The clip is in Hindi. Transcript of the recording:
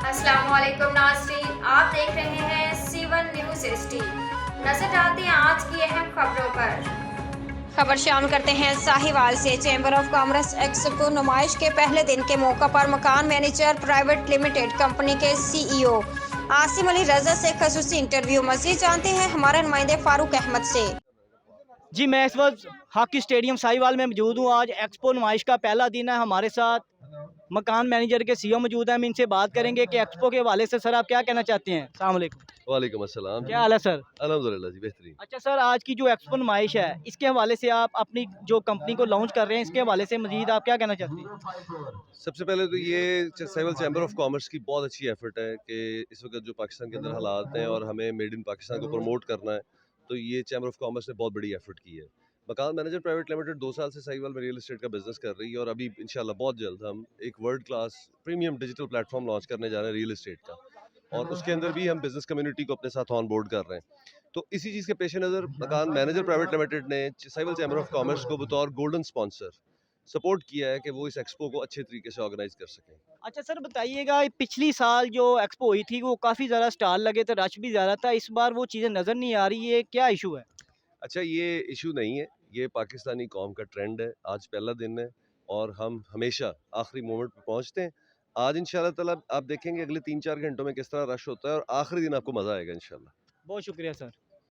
अस्सलामुअलैकुम नाज़रीन, आप देख रहे हैं C1 न्यूज़ HD। नजर डालते हैं आज की अहम खबरों पर। खबर शामिल करते हैं साहिवाल से। चैम्बर ऑफ कॉमर्स एक्सपो नुमाइश के पहले दिन के मौका पर मकान मैनेजर प्राइवेट लिमिटेड कंपनी के CEO आसिम अली रजा से खसूसी इंटरव्यू। मज़ीद जानते हैं हमारे नुमाइंदे फारूक अहमद से। जी, मैं इस वक्त हॉकी स्टेडियम साहिवाल में मौजूद हूँ। आज एक्सपो नुमाइश का पहला दिन है। हमारे साथ मकान मैनेजर के CEO मौजूद हैं। हम इनसे बात करेंगे कि एक्सपो के हवाले से सर आप क्या कहना चाहते हैं। अस्सलाम वालेकुम। वालेकुम अस्सलाम। क्या हाल है सर? अल्हम्दुलिल्लाह जी, बेहतरीन। अच्छा सर, आज की जो एक्सपो नुमाइश है इसके हवाले से आप अपनी जो कंपनी को लॉन्च कर रहे हैं इसके हवाले से मजीद आप क्या कहना चाहते हैं? सबसे पहले तो ये साहिवाल चैम्बर ऑफ कॉमर्स की बहुत अच्छी एफर्ट है कि इस वक्त जो पाकिस्तान के अंदर हालात हैं और हमें मेड इन पाकिस्तान को प्रमोट करना है, तो ये चैम्बर ऑफ कॉमर्स ने बहुत बड़ी एफर्ट की है। मकान मैनेजर प्राइवेट लिमिटेड 2 साल से साहिवाल में रियल एस्टेट का बिजनेस कर रही है और अभी इंशाल्लाह बहुत जल्द हम एक world class premium digital platform launch करने जा रहे हैं रियल एस्टेट का, और उसके अंदर भी हम बिजनेस कम्युनिटी को अपने साथ ऑन बोर्ड कर रहे हैं। तो इसी चीज़ के पेश नज़र मकान मैनेजर प्राइवेट लिमिटेड ने साहिवाल चैम्बर ऑफ कॉमर्स को बतौर गोल्डन स्पॉन्सर सपोर्ट किया है कि वो इस एक्सपो को अच्छे तरीके से ऑर्गेनाइज कर सकें। अच्छा सर, बताइएगा पिछली साल जो एक्सपो हुई थी वो काफ़ी ज़्यादा स्टॉल लगे थे, रश भी ज़्यादा था। इस बार वो चीज़ें नज़र नहीं आ रही है, क्या इशू है? अच्छा, ये इशू नहीं है, ये पाकिस्तानी कौम का ट्रेंड है। आज पहला दिन है और हम हमेशा आखिरी मोमेंट पे पहुंचते हैं। आज इंशाल्लाह ताला आप देखेंगे अगले 3-4 घंटों में किस तरह रश होता है और आखिरी दिन आपको मज़ा आएगा इंशाल्लाह। बहुत शुक्रिया सर।